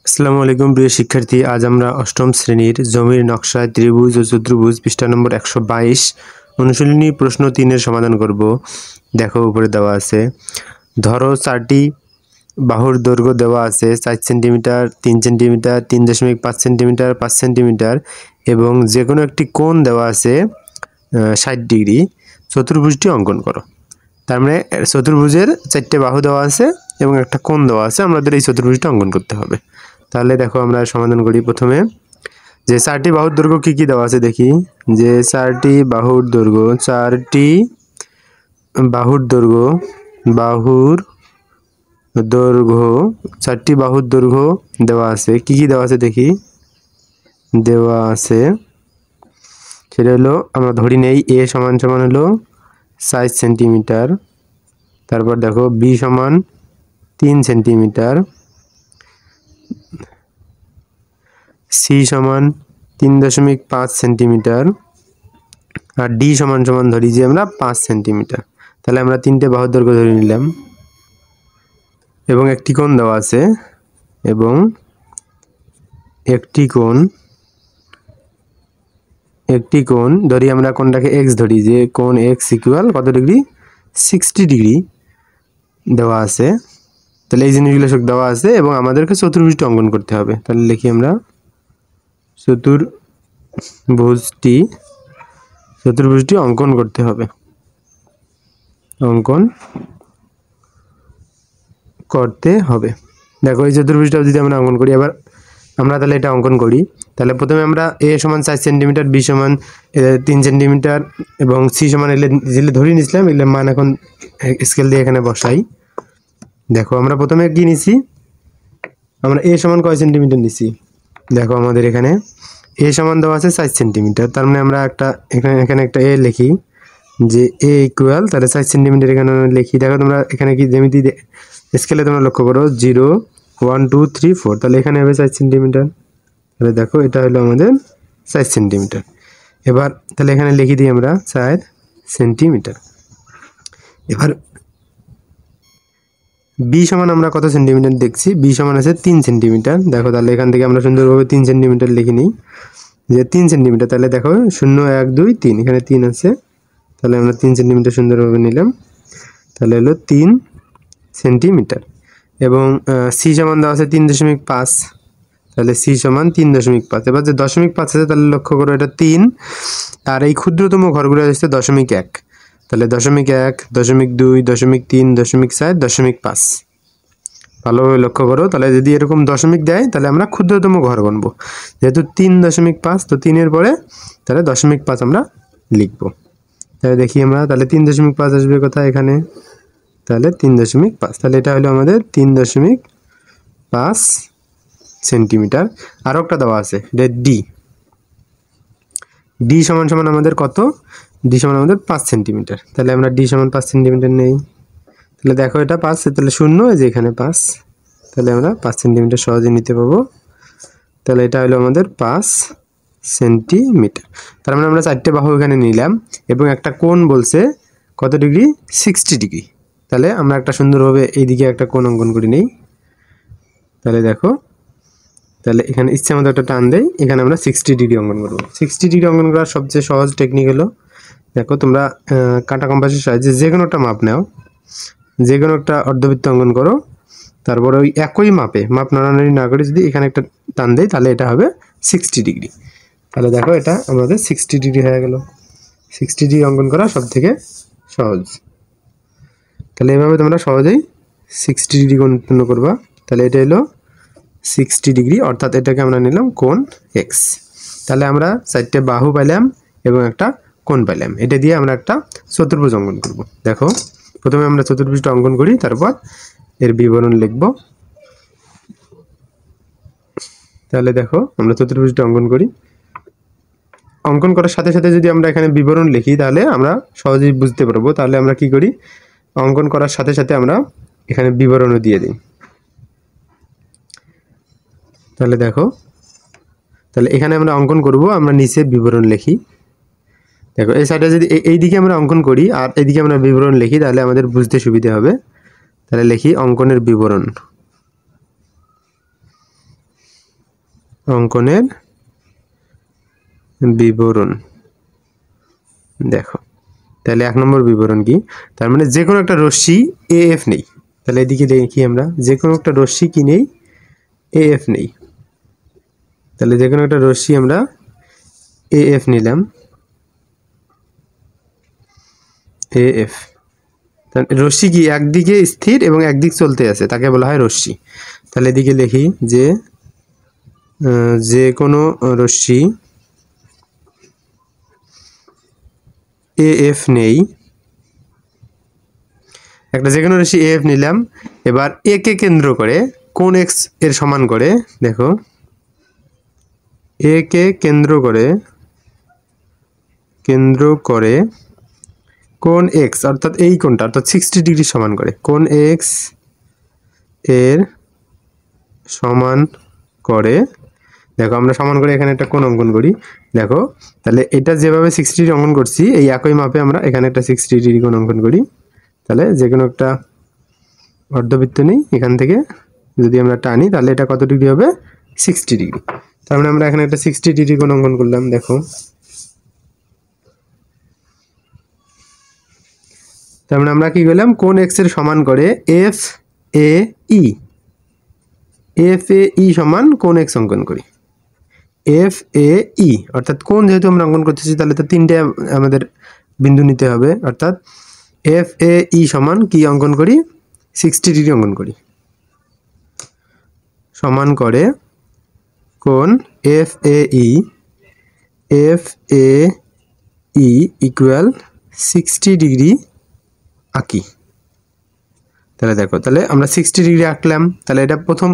আসসালামু আলাইকুম প্রিয় শিক্ষার্থী, আজ আমরা অষ্টম শ্রেণীর জমির নকশায় ত্রিভুজ ও চতুর্ভুজ পৃষ্ঠা নম্বর 122 অনুশীলনী প্রশ্ন 3-এর সমাধান করব। দেখো উপরে দেওয়া আছে, ধরো 4টি বাহুর দৈর্ঘ্য দেওয়া আছে 4 সেন্টিমিটার, 3 সেন্টিমিটার, 3.5 সেন্টিমিটার, 5 সেন্টিমিটার এবং যে কোনো একটি কোণ দেওয়া আছে 60 ডিগ্রি। চতুর্ভুজটি অঙ্কন করো। তার মানে চতুর্ভুজের 4টে বাহু দেওয়া আছে এবং একটা কোণ দেওয়া আছে, আমাদের এই চতুর্ভুজটা অঙ্কন করতে হবে। তাহলে দেখো আমরা সমাধান করি। প্রথমে যে 4টি বাহুর দৈর্ঘ্য কি কি দেওয়া আছে দেখি, যে 4টি বাহুর দৈর্ঘ্য 4টি বাহুর দৈর্ঘ্য 4টি বাহুর দৈর্ঘ্য দেওয়া আছে। কি কি দেওয়া আছে দেখি, দেওয়া আছে সেটা হলো, আমরা ধরি নেই এ সমান সমান হলো 4 সেন্টিমিটার, তারপর দেখো বি সমান 3 সেন্টিমিটার, সি সমান 3.5 সেন্টিমিটার আর ডি সমান সমান ধরি যে আমরা 5 সেন্টিমিটার। তাহলে আমরা 3টে বাহুর দৈর্ঘ্য ধরে নিলাম এবং একটি কোণ দেওয়া আছে এবং একটি কোণ ধরি, আমরা কোণটাকে এক্স ধরি, যে কোণ এক্স ইকুয়াল কত ডিগ্রি, 60 ডিগ্রি দেওয়া আছে। তাহলে এই জিনিসগুলো সব দেওয়া আছে এবং আমাদেরকে চতুর্ভুজটি অঙ্কন করতে হবে। তাহলে লিখি আমরা চতুর্ভুজটি অঙ্কন করতে হবে, দেখো এই চতুর্ভুজটা যদি আমরা অঙ্কন করি, আবার আমরা তাহলে এটা অঙ্কন করি। তাহলে প্রথমে আমরা এ সমান 4 সেন্টিমিটার, বি সমান 3 সেন্টিমিটার এবং সি সমান যেগুলো ধরে নিয়েছিলাম এগুলো মান এখন স্কেল দিয়ে এখানে বসাই। দেখো আমরা প্রথমে কি নিছি, আমরা এ সমান কয় সেন্টিমিটার নিছি, দেখো আমাদের এখানে এ সমান দেওয়া আছে 4 সেন্টিমিটার। তার মানে আমরা এখানে একটা এ লিখি, যে এ ইকুয়াল, তাহলে 4 সেন্টিমিটার এখানে লিখি। দেখো তোমরা এখানে কি জ্যামিতি স্কেলে তোমরা লক্ষ্য করো, 0 1 2 3 4, তাহলে এখানে হবে 4 সেন্টিমিটার। তাহলে দেখো এটা হলো আমাদের 4 সেন্টিমিটার। এবার তাহলে এখানে লিখে দিই আমরা 4 সেন্টিমিটার। এবার বি সমান আমরা কত সেন্টিমিটার দেখছি, বি সমান আছে 3 সেন্টিমিটার। দেখো তাহলে এখান থেকে আমরা সুন্দরভাবে 3 সেন্টিমিটার লিখে নিই, যে 3 সেন্টিমিটার। তাহলে দেখো 0 1 2 3, এখানে 3 আছে, তাহলে আমরা 3 সেন্টিমিটার সুন্দরভাবে নিলাম। তাহলে হলো 3 সেন্টিমিটার। এবং সি সমান দেওয়া আছে 3.5, তাহলে সি সমান 3.5। এবার যে 0.5 আছে তাহলে লক্ষ্য করো এটা 3, আর এই ক্ষুদ্রতম ঘরগুলো আসছে 0.1, তাহলে 0.1 0.2 0.3 0.4 0.5। ভালোভাবে লক্ষ্য করো, তাহলে যদি এরকম দশমিক দেয় তাহলে আমরা ক্ষুদ্রতম ঘর গণবো। যেহেতু 3.5, তো 3-এর পরে তাহলে 0.5 আমরা লিখবো। তাহলে দেখি আমরা, তাহলে 3.5 আসবে কোথায়, এখানে, তাহলে 3.5, তাহলে এটা হলো আমাদের 3.5 সেন্টিমিটার। আরও একটা দেওয়া আছে, এটা ডি সমান সমান আমাদের কত, ডি সমান আমাদের 5 সেন্টিমিটার। তাহলে আমরা ডি সমান 5 সেন্টিমিটার নেই। তাহলে দেখো এটা 5, তাহলে 0, যে এখানে 5, তাহলে আমরা 5 সেন্টিমিটার সহজে নিতে পাবো। তাহলে এটা হলো আমাদের 5 সেন্টিমিটার। তার মানে আমরা 4টে বাহু এখানে নিলাম এবং একটা কোণ বলছে কত ডিগ্রি, 60 ডিগ্রি। তাহলে আমরা একটা সুন্দরভাবে এইদিকে একটা কোণ অঙ্কন করে নিই। তাহলে দেখো, তাহলে এখানে ইচ্ছে মতো একটা টান দেয়, এখানে আমরা 60 ডিগ্রি অঙ্কন করবো। 60 ডিগ্রি অঙ্কন করার সবচেয়ে সহজ টেকনিক হলো, দেখো তোমরা কাঁটা কম্পাসের সাহায্যে যে কোনো একটা মাপ নাও, যে কোনো একটা অর্ধবৃত্ত অঙ্কন করো, তারপরে ওই একই মাপ নাড়ানাড়ি না করে যদি এখানে একটা টান দেয় তাহলে এটা হবে 60 ডিগ্রি। তাহলে দেখো এটা আমাদের 60 ডিগ্রি হয়ে গেল। 60 ডিগ্রি অঙ্কন করা সব থেকে সহজ। তাহলে এভাবে তোমরা সহজেই 60 ডিগ্রি উৎপন্ন করবা। তাহলে এটা হলো 60 ডিগ্রি, অর্থাৎ এটাকে আমরা নিলাম কোণ এক্স। তাহলে আমরা 4টে বাহু পাইলাম এবং একটা কোণ পাইলাম। এটা দিয়ে আমরা একটা চতুর্ভুজ অঙ্কন করব। দেখো প্রথমে আমরা চতুর্ভুজটা অঙ্কন করি, তারপর এর বিবরণ লিখব। তাহলে দেখো আমরা চতুর্ভুজটা অঙ্কন করি। অঙ্কন করার সাথে সাথে যদি আমরা এখানে বিবরণ লিখি তাহলে আমরা সহজেই বুঝতে পারবো। তাহলে আমরা কি করি, অঙ্কন করার সাথে সাথে আমরা এখানে বিবরণও দিয়ে দিই। তাহলে দেখো, তাহলে এখানে আমরা অঙ্কন করব, আমরা নিচে বিবরণ লিখি। দেখো এই সাইডে যদি এইদিকে আমরা অঙ্কন করি আর এইদিকে আমরা বিবরণ লিখি তাহলে আমাদের বুঝতে সুবিধা হবে। তাহলে লিখি অঙ্কনের বিবরণ। অঙ্কনের বিবরণ। দেখো তাহলে 1 নম্বর বিবরণ কি, তার মানে যে কোনো একটা রশ্মি এএফ নেই। তাহলে এদিকে দেখি আমরা যে কোনো একটা রশ্মি কি নেই, এএফ নেই। তাহলে যে কোনো একটা রশ্মি আমরা এএফ নিলাম, এএফ। রশ্মি কি একদিকে স্থির এবং একদিক চলতে আছে, তাকে বলা হয় রশ্মি। তাহলে এদিকে লিখি যে যে কোনো রশ্মি এএফ নেই, একটা যে কোনো রশ্মি এএফ নিলাম। এবার এ কে কেন্দ্র করে কোন এক্স এর সমান করে, দেখো এ কে কেন্দ্র করে কোন এক্স, অর্থাৎ এই কোণটা, অর্থাৎ 60 ডিগ্রি সমান করে কোন এক্স এর সমান করে। দেখো আমরা সমান করে এখানে একটা কোণ অঙ্কন করি। দেখো তাহলে এটা যেভাবে 60 ডিগ্রি অঙ্কন করছি, এই একই মাপে আমরা এখানে একটা 60 ডিগ্রি কোণ অঙ্কন করি। তাহলে যে কোনো একটা অর্ধবৃত্ত নেই, এখান থেকে যদি আমরা টানি তাহলে এটা কত ডিগ্রি হবে, 60 ডিগ্রি। তার মানে আমরা এখানে একটা 60 ডিগ্রি কোণ অঙ্কন করলাম। দেখো তার মানে আমরা কি করলাম, কোন এক্স এর সমান করে এফ এ ই, এফ এ ই সমান কোন এক্স অঙ্কন করি, এফ এ ই। অর্থাৎ কোন যেহেতু আমরা অঙ্কন করতেছি তাহলে তো 3টে আমাদের বিন্দু নিতে হবে। অর্থাৎ এফ এ ই সমান কি অঙ্কন করি, 60 ডিগ্রি অঙ্কন করি, সমান করে কোন এফ এ ই, এফ এ ই ইকুয়াল 60 ডিগ্রি আঁকি। তাহলে দেখো তাহলে আমরা 60 ডিগ্রি আঁকলাম। তাহলে এটা প্রথম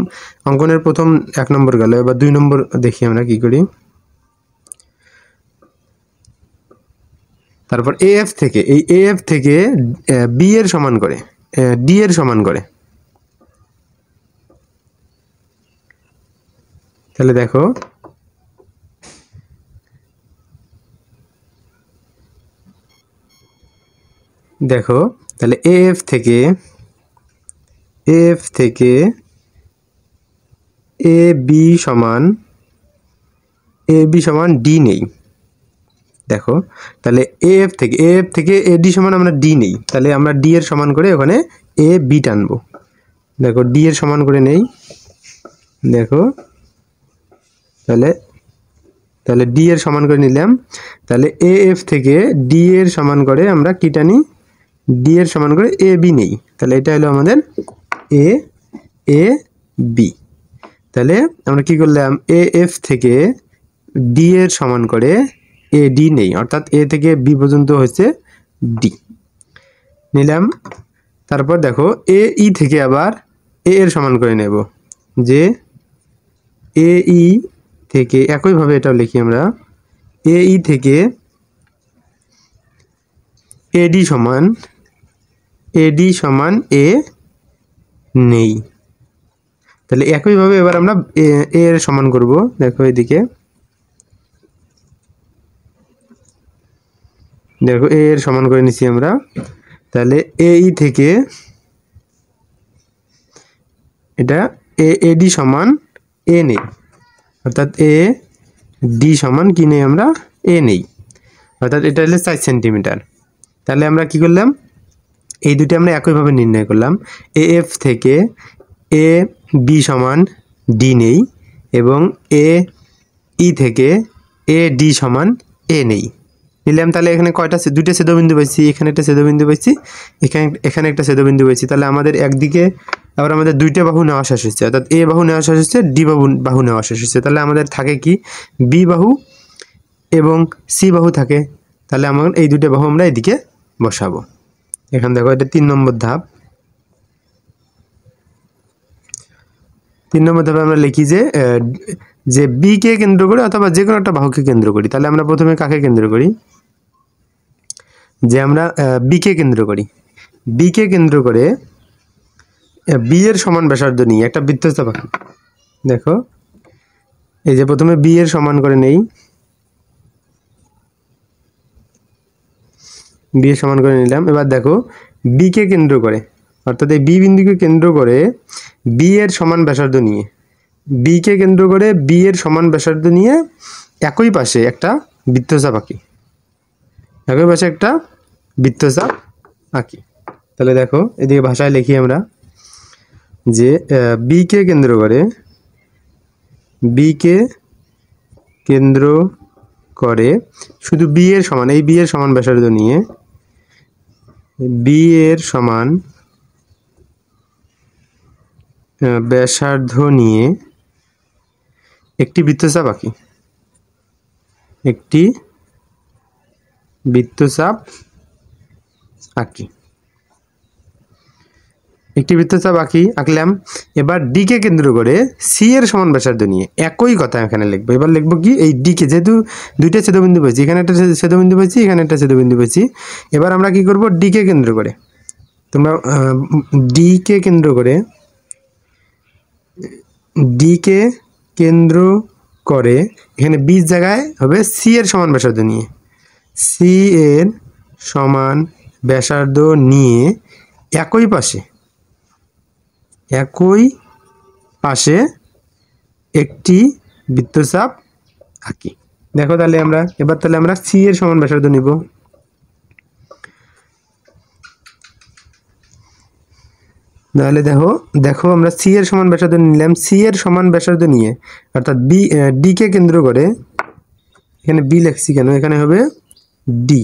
অঙ্কনের প্রথম 1 নম্বর গেল। এবার 2 নম্বর দেখি আমরা কি করি। তারপর এএফ থেকে, এই এএফ থেকে বি এর সমান করে ডি এর সমান করে। তাহলে দেখো তাহলে এএফ থেকে এ বি সমান ডি নেই। দেখো তাহলে এএফ থেকে এ ডি সমান আমরা ডি নেই, তাহলে আমরা ডি এর সমান করে ওখানে এ বি টানবো। দেখো ডি এর সমান করে নেই। দেখো তাহলে ডি এর সমান করে নিলাম। তাহলে এএফ থেকে ডি এর সমান করে আমরা কি টানি, ডি এর সমান করে এ বি নেই। তাহলে এটা হলো আমাদের এ বি। তাহলে আমরা কি করলাম, এএফ থেকে ডি এর সমান করে এ ডি নেই, অর্থাৎ এ থেকে বি পর্যন্ত হচ্ছে ডি নিলাম। তারপর দেখো এ ই থেকে আবার এ এর সমান করে নেব, যে এ ই থেকে একইভাবে এটাও লিখি আমরা, এ ই থেকে এডি সমান এ নেই। তাহলে একইভাবে এবার আমরা এ এর সমান করব। দেখো এদিকে দেখো এ এর সমান করে নিছি আমরা। তাহলে এ ই থেকে এটা এডি সমান এ নেই, অর্থাৎ এ ডি সমান কি নেই, আমরা এ নেই, অর্থাৎ এটা হলো 4 সেন্টিমিটার। তাহলে আমরা কি করলাম, এই দুটো আমরা একইভাবে নির্ণয় করলাম। এএফ থেকে এ বি সমান ডি নেই এবং এ ই থেকে এ ডি সমান এ নেই নিলাম। তাহলে এখানে কয়টা, দুইটা ছেদবিন্দু পাইছি, এখানে একটা ছেদবিন্দু পাইছি, এখানে একটা ছেদবিন্দু পাইছি। তাহলে আমাদের একদিকে আবার আমাদের দুইটা বাহু নেওয়া শেষ হচ্ছে, অর্থাৎ এ বাহু নেওয়া শেষ হচ্ছে, ডি বাহু নেওয়া শেষ হচ্ছে। তাহলে আমাদের থাকে কি, বি বাহু এবং সি বাহু থাকে। তাহলে আমার এই দুটো বাহু আমরা এদিকে বসাবো। এখানে দেখো এটা 3 নম্বর ধাপ। 3 নম্বর ধাপে আমরা লিখি যে বি কে কেন্দ্র করে অথবা যে কোনো একটা বাহুকে কেন্দ্র করি। তাহলে আমরা প্রথমে কাকে কেন্দ্র করি, যে আমরা বি কে কেন্দ্র করি। বি কে কেন্দ্র করে বি এর সমান ব্যাসার্ধ নিয়ে একটা বৃত্তচাপ আঁকি। দেখো এই যে প্রথমে বি এর সমান করে নেই, বি এর সমান করে নিলাম। এবার দেখো বি কে কেন্দ্র করে, অর্থাৎ এই বি বিন্দুকে কেন্দ্র করে বি এর সমান ব্যাসার্ধ নিয়ে বি কে কেন্দ্র করে বি এর সমান ব্যাসার্ধ নিয়ে একই পাশে একটা বৃত্তচাপ আঁকি, একই পাশে একটা বৃত্তচাপ আঁকি। তাহলে দেখো এদিকে ভাষায় লিখি আমরা যে বি কে কেন্দ্র করে, বি কে কেন্দ্র করে শুধু বি এর সমান, এই বি এর সমান ব্যাসার্ধ নিয়ে, বি এর সমান ব্যাসার্ধ নিয়ে একটি বৃত্তচাপ আঁকি, একটি বৃত্তচাপ আঁকি, একটি বৃত্তচাপ আঁকলাম। এবার ডি কে কেন্দ্র করে সি এর সমান ব্যাসার্ধ নিয়ে একই কথা এখানে লিখবো। এবার লিখবো কি, এই ডি কে যেহেতু দুইটা ছেদবিন্দু পেয়েছি, এখানে একটা ছেদবিন্দু পেয়েছি, এখানে একটা ছেদবিন্দু পেয়েছি। এবার আমরা কি করব, ডি কে কেন্দ্র করে, তোমরা ডি কে কেন্দ্র করে, ডি কে কেন্দ্র করে এখানে বির জায়গায় হবে সি এর সমান ব্যাসার্ধ নিয়ে, সি এর সমান ব্যাসার্ধ নিয়ে একই পাশে একটি বৃত্তচাপ আঁকি। দেখো তাহলে আমরা সি এর সমান ব্যাসার্ধ নিব। তাহলে দেখো আমরা সি এর সমান ব্যাসার্ধ নিলাম। সি এর সমান ব্যাসার্ধ নিয়ে অর্থাৎ ডি কে কেন্দ্র করে, এখানে বি লিখছি কেন, এখানে হবে ডি,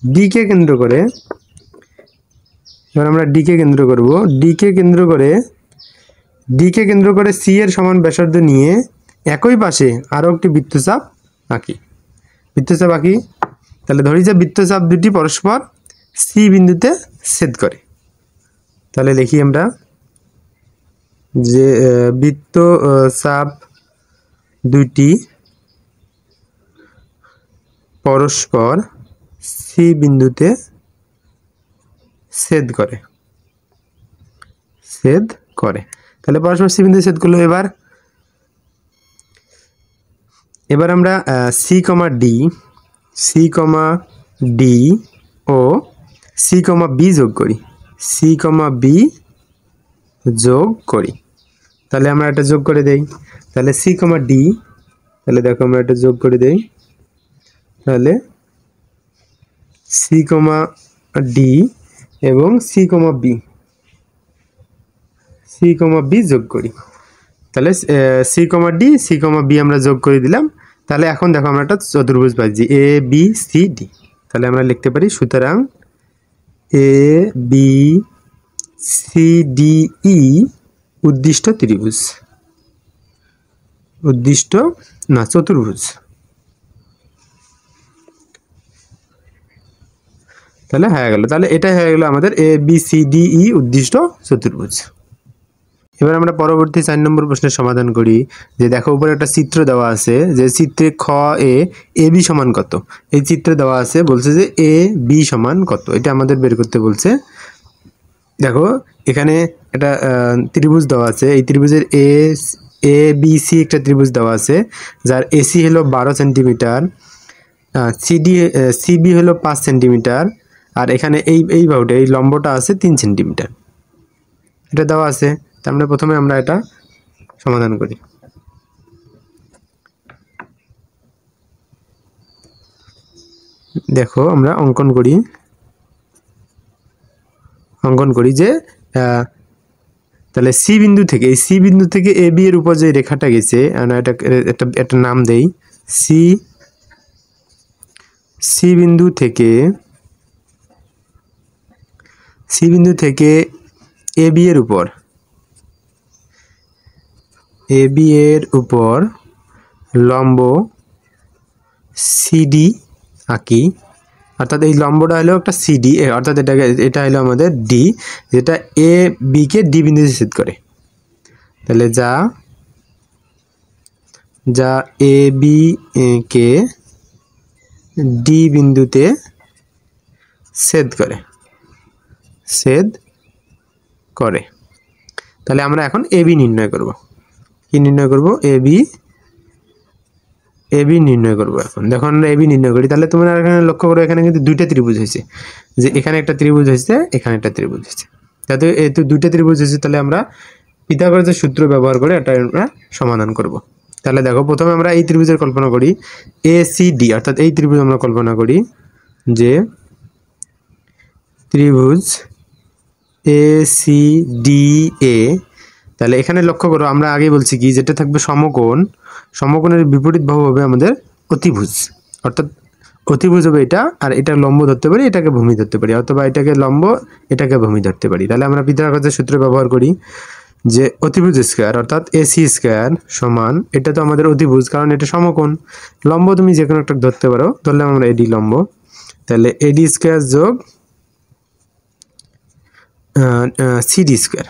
ডি কে কেন্দ্র করে, এবার আমরা ডি কে কেন্দ্র করব, ডি কে কেন্দ্র করে সি এর সমান ব্যাসার্ধ নিয়ে একই পাশে আরও একটি বৃত্তচাপ আঁকি, তাহলে ধরি যে বৃত্তচাপ দুটি পরস্পর সি বিন্দুতে ছেদ করে। তাহলে লিখি আমরা যে বৃত্তচাপ দুটি পরস্পর সি বিন্দুতে ছেদ করে, তাহলে পরস্পর সি বিন্দুতে ছেদ করলো। এবার আমরা সি কমা ডি ও সি কমা বি যোগ করি, তাহলে আমরা এটা যোগ করে দেই। তাহলে সি কমা ডি, তাহলে দেখো আমরা এটা যোগ করে দেই, তাহলে সি কমা ডি এবং সি কমা বি যোগ করি। তাহলে c comma D, c comma B আমরা যোগ করে দিলাম। তাহলে এখন দেখো আমরা একটা চতুর্ভুজ পাইছি এ বি সি ডি। তাহলে আমরা লিখতে পারি সুতরাং A B C D E উদ্দিষ্ট চতুর্ভুজ। তাহলে হয়ে গেল, তাহলে এটাই হয়ে গেল আমাদের A B C D E উদ্দিষ্ট চতুর্ভুজ। এবার আমরা পরবর্তী 4 নম্বর প্রশ্নের সমাধান করি। যে দেখো উপরে একটা চিত্র দেওয়া আছে, যে চিত্রে খ এ বি সমান কত, এই চিত্রে দেওয়া আছে, বলছে যে এ বি সমান কত, এটা আমাদের বের করতে বলছে। দেখো এখানে একটা ত্রিভুজ দেওয়া আছে, এই ত্রিভুজের এ বি সি একটা ত্রিভুজ দেওয়া আছে, যার এসি হলো 12 সেন্টিমিটার, সিবি হলো 5 সেন্টিমিটার, আর এখানে এই বাহুটা, এই লম্বটা আছে 3 সেন্টিমিটার, এটা দেওয়া আছে। তার মানে প্রথমে আমরা এটা সমাধান করি। দেখো আমরা অঙ্কন করি যে তাহলে সি বিন্দু থেকে এ বি এর উপর যে রেখাটা গেছে, আমরা একটা নাম দেই, সি বিন্দু থেকে এ বি এর উপর লম্ব সিডি আঁকি, অর্থাৎ এই লম্বটা হলো একটা সিডি, অর্থাৎ এটা হলো আমাদের ডি, যেটা এ বি কে ডি বিন্দুতে ছেদ করে। তাহলে যা এ বি কে ডি বিন্দুতে ছেদ করে। তাহলে আমরা এখন এ বি নির্ণয় করব। কি নির্ণয় করব? এ বি নির্ণয় করব। এখন দেখো আমরা এ বি নির্ণয় করি। তাহলে তোমরা এখানে লক্ষ্য করো, এখানে কিন্তু দুইটা ত্রিভুজ হয়েছে, যে এখানে একটা ত্রিভুজ হয়েছে, এখানে একটা ত্রিভুজ হয়েছে। যাতে এই তো দুইটা ত্রিভুজ হয়েছে, তাহলে আমরা পিথাগোরাসের সূত্র ব্যবহার করে এটা আমরা সমাধান করব। তাহলে দেখো প্রথমে আমরা এই ত্রিভুজের কল্পনা করি ACD, অর্থাৎ এই ত্রিভুজ আমরা কল্পনা করি যে ত্রিভুজ ACDA। তাহলে এখানে লক্ষ্য করো, আমরা আগে বলছি কি যেটা থাকবে সমকোণ, সমকোণের বিপরীত বাহু হবে আমাদের অতিভুজ, অর্থাৎ অতিভুজ হবে এটা, আর এটা লম্ব ধরতে পারি, এটাকে ভূমি ধরতে পারি, অথবা এটাকে লম্ব এটাকে ভূমি ধরতে পারি। তাহলে আমরা পিথাগোরাসের সূত্র ব্যবহার করি যে অতিভুজ স্কয়ার অর্থাৎ AC স্কয়ার সমান, এটা তো আমাদের অতিভুজ কারণ এটা সমকোণ, লম্ব তুমি যে কোনো একটা ধরতে পারো, ধরলাম আমরা AD লম্ব, তাহলে AD স্কয়ার যোগ CD স্কয়ার,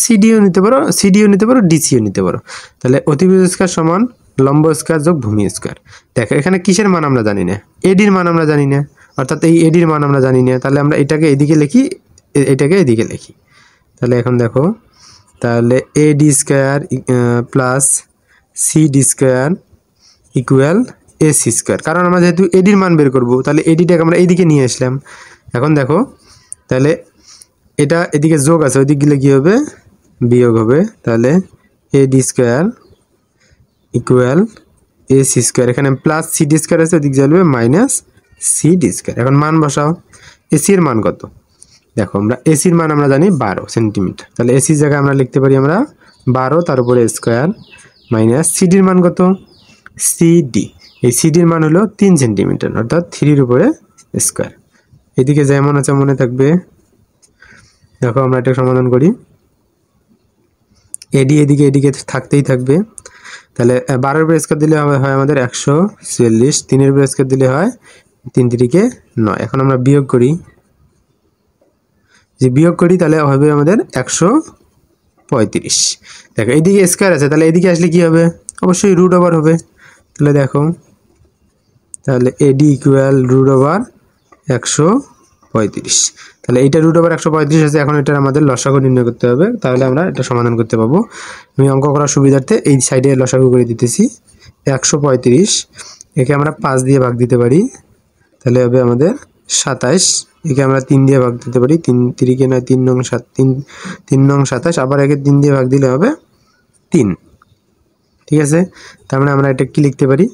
সিডিও নিতে পারো, সিডিও নিতে পারো, ডিসিও নিতে পারো। তাহলে অতিভুজ স্কয়ার সমান লম্ব স্কয়ার যোগ ভূমি স্কয়ার। দেখো এখানে কিসের মান আমরা জানি না, এডির মান আমরা জানি না, অর্থাৎ এই এডির মান আমরা জানি না। তাহলে আমরা এটাকে এদিকে লিখি, এটাকে এদিকে লিখি। তাহলে এখন দেখো, তাহলে AD square plus CD square equal AC square, কারণ আমরা যেহেতু এডির মান বের করব, তাহলে এডিটাকে আমরা এইদিকে নিয়ে আসলাম। এখন দেখো, তাহলে এটা এদিকে যোগ আছে, ওইদিকে গেলে কী হবে, বিয়োগ হবে। তাহলে AD square equal AC square, এখানে প্লাস CD স্কয়ার আছে, ওইদিকে যাবে মাইনাস CD স্কয়ার। এখন মান বসাও, AC এর মান কত, দেখো আমরা এসির মান আমরা জানি 12 সেন্টিমিটার, তাহলে এসির জায়গায় আমরা লিখতে পারি আমরা 12 তার উপরে স্কোয়ার মাইনাস সিডির মান কত, সিডি, এই সিডির মান হলো 3 সেন্টিমিটার, অর্থাৎ 3 উপরে স্কোয়ার। এদিকে যেমন আছে মনে থাকবে। দেখো আমরা এটা সমাধান করি, এডি এদিকে এদিকে থাকতেই থাকবে। তাহলে 12 উপরে স্কোয়ার দিলে হয় আমাদের 140, 3 উপরে স্কোয়ার দিলে হয় 3 3 9। এখন আমরা বিয়োগ করি, যে বিয়োগ করি তাহলে হবে আমাদের 135। দেখো এইদিকে স্কয়ার আছে, তাহলে এদিকে আসলে কি হবে, অবশ্যই রুট ওভার হবে। তাহলে দেখো, তাহলে এডি ইকুয়াল রুট ওভার 135। তাহলে এইটা রুট ওভার 135 আছে, এখন এটা আমাদের লসাগু নির্ণয় করতে হবে, তাহলে আমরা এটা সমাধান করতে পাবো। আমি অঙ্ক করার সুবিধার্থে এই সাইডে লসাগু করে দিতেছি। 135 একে আমরা 5 দিয়ে ভাগ দিতে পারি, তাহলে হবে আমাদের 27। একে আমরা 3 দিয়ে ভাগ দিতে পারি, 3 3 নয় 3 নং 7, 3 নং 27, আবার একে 3 দিয়ে ভাগ দিলে হবে 3। ঠিক আছে, তার মানে আমরা এটা কি লিখতে পারি,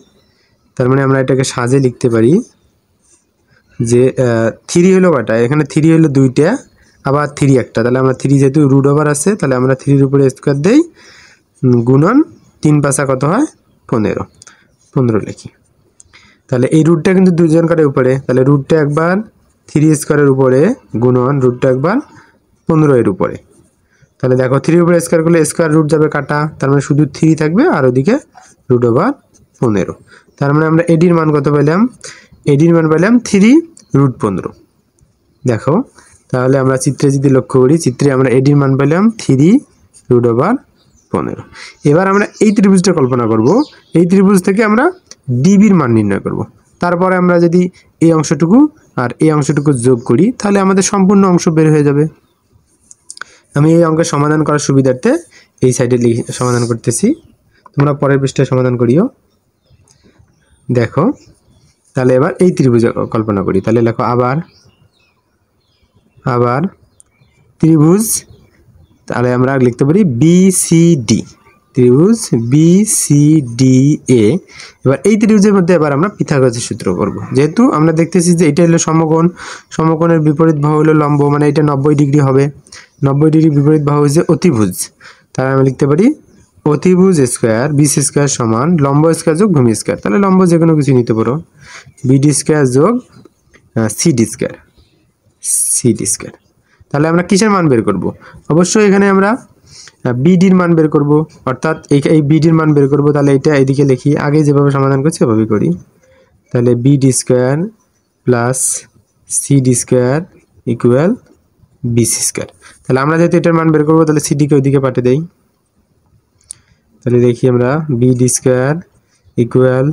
তার মানে আমরা এটাকে সাজে লিখতে পারি যে 3 হলো কটা, এখানে 3 হলো 2টা, আবার 3 একটা, তাহলে আমরা 3 যেহেতু রুট ওভার আছে, তাহলে আমরা 3 এর উপরে স্কয়ার দেই, গুণন 3 5 কত হয় 15 লিখি। তাহলে এই রুটটা কিন্তু দুজন কাটার উপরে, তাহলে রুটটা একবার 3 স্কয়ারের উপরে গুণন রুটটা একবার 15 এর উপরে। তাহলে দেখো 3 উপরে স্কয়ার করলে স্কয়ার রুট যাবে কাটা, তার মানে শুধু 3 থাকবে, আর ওদিকে রুট ওভার 15। তার মানে আমরা এডির মান কত পেলাম, এডির মান পেলাম 3 রুট 15। দেখো তাহলে আমরা চিত্রে যদি লক্ষ্য করি, চিত্রে আমরা এডির মান পেলাম 3 রুট ওভার 15। এবার আমরা এই ত্রিভুজটা কল্পনা করব, এই ত্রিভুজ থেকে আমরা ডিবির মান নির্ণয় করব। তারপরে আমরা যদি এই অংশটুকু আর এই অংশটুকু যোগ করি, তাহলে আমাদের সম্পূর্ণ অংশ বের হয়ে যাবে। আমি এই অঙ্কের সমাধান করার সুবিধার্থে এই সাইডে সমাধান করতেছি, তোমরা পরের পৃষ্ঠায় সমাধান করিও। দেখো তাহলে এবার এই ত্রিভুজ কল্পনা করি, তাহলে লেখো আবার ত্রিভুজ, তাহলে আমরা লিখতে পারি BCD, ত্রিভুজ BCDA। এবার এই ত্রিভুজের মধ্যে এবার আমরা পিথাগোরাসের সূত্র করব, যেহেতু আমরা দেখতেছি যে এটা হলো সমকোণ, সমকোণের বিপরীত বাহু হলো লম্ব, মানে এটা 90 ডিগ্রি হবে, 90 ডিগ্রি বিপরীত বাহু হচ্ছে অতিভুজ। তাহলে আমরা লিখতে পারি অতিভুজ স্কয়ার BC স্কয়ার সমান লম্ব স্কয়ার যোগ ভূমি স্কয়ার। তাহলে লম্ব যে কোনো কিছু নিতে পারো, BD স্কয়ার যোগ CD স্কয়ার। তাহলে আমরা কিসের মান বের করব, অবশ্যই এখানে আমরা বিডির মান বের করব, অর্থাৎ এই বিডির মান বের করব। তাহলে এটা এইদিকে লিখি, আগে যেভাবে সমাধান করছি সেভাবেই করি। তাহলে BD square plus CD square equal BC square. তাহলে আমরা যেহেতু এটার মান বের করবো, তাহলে সিডিকে ওইদিকে পাঠিয়ে দেই। তাহলে দেখি আমরা BD square equal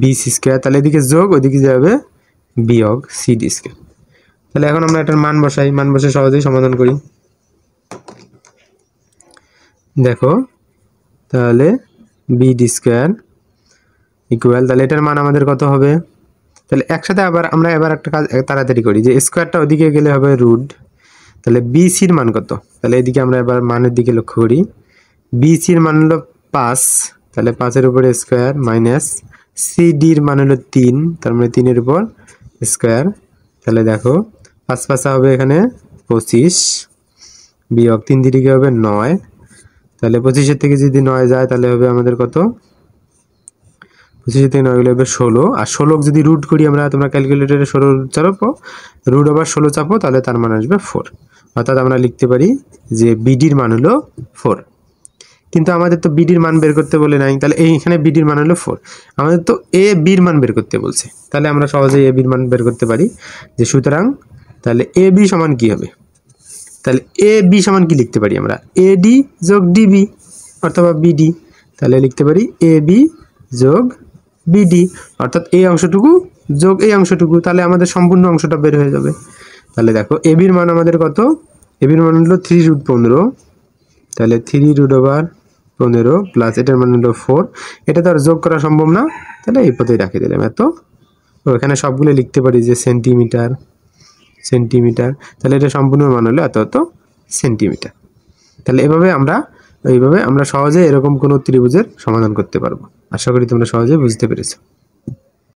BC square, তাহলে এদিকে যোগ, ওইদিকে যাবে বিয়োগ সিডি স্কয়ার। তাহলে এখন আমরা এটার মান বসাই, মান বসে সহজেই সমাধান করি। দেখো তাহলে বিডি স্কয়ার ইকুয়াল, তাহলে এটার মান আমাদের কত হবে, তাহলে একসাথে আবার আমরা এবার একটা কাজ তাড়াতাড়ি করি, যে স্কয়ারটা ওদিকে গেলে হবে রুট, তাহলে বিসির মান কত? তাহলে এদিকে আমরা এবার মানের দিকে লক্ষ্য করি। বিসির মান হলো 5, তাহলে 5-এর উপরে স্কোয়ার মাইনাস সিডির মান হলো 3, তার মানে 3-এর উপর স্কোয়ার। তাহলে দেখো 5 5 হবে এখানে 25 বিয়োগ 3 দিকে হবে 9, তাহলে 25-এর থেকে যদি 9 যায় তাহলে হবে আমাদের কত? 25 থেকে 9 গেলে হবে 16, আর 16 যদি রুট করি আমরা, তোমরা ক্যালকুলেটরে 16 চাপো, রুট ওভার 16 চাপো, তাহলে তার মান আসবে 4। অর্থাৎ আমরা লিখতে পারি যে বিডির মান হলো 4। কিন্তু আমাদের তো বিডির মান বের করতে বলে নাই, তাহলে এইখানে বিডির মান হলো 4, আমাদের তো এ বির মান বের করতে বলছে। তাহলে আমরা সহজেই এ বির মান বের করতে পারি যে সুতরাং তাহলে এ বি সমান কি হবে? তাহলে এ বি সমান কি লিখতে পারি আমরা? এডি যোগ ডিবি অথবা বিডি। তাহলে লিখতে পারি এ বি যোগ বিডি, অর্থাৎ এই অংশটুকু যোগ এই অংশটুকু, তাহলে আমাদের সম্পূর্ণ অংশটা বের হয়ে যাবে। তাহলে দেখো এ বির মান আমাদের কত? এ বির মান হলো 3√15, তাহলে 3√15 প্লাস এটার মান হলো 4। এটা তো আর যোগ করা সম্ভব না, তাহলে এই পথেই রাখি দিলাম এত। এখানে সবগুলো লিখতে পারি যে সেন্টিমিটার সেন্টিমিটার, তাহলে এটা সম্পূর্ণ মান হলো এত এত সেন্টিমিটার। তাহলে এইভাবে আমরা সহজে এরকম কোনো ত্রিভুজের সমাধান করতে পারবো। আশা করি তোমরা সহজে বুঝতে পেরেছো।